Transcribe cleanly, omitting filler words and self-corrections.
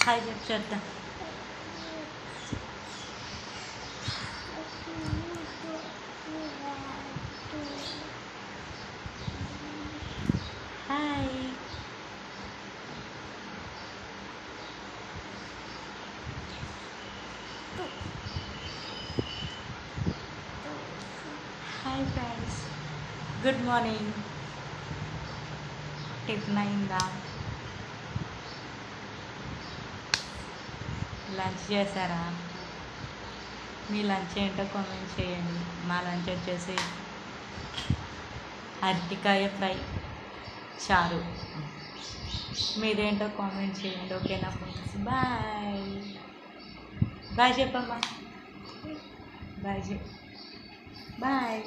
Hi చెప్పు చేద్దాం. Hi hi friends, good morning. Tiffin అయిందా? లంచ్ చేశారా? మీ లంచ్ ఏంటో కామెంట్ చేయండి. మా లంచ్ వచ్చేసి అరటికాయ ఫ్రై, చారు. మీరేంటో కామెంట్ చేయండి. ఓకేనా ఫ్రెండ్స్? బాయ్ బాయ్ చెప్పమ్మా. బాయ్ చెప్పు. బాయ్.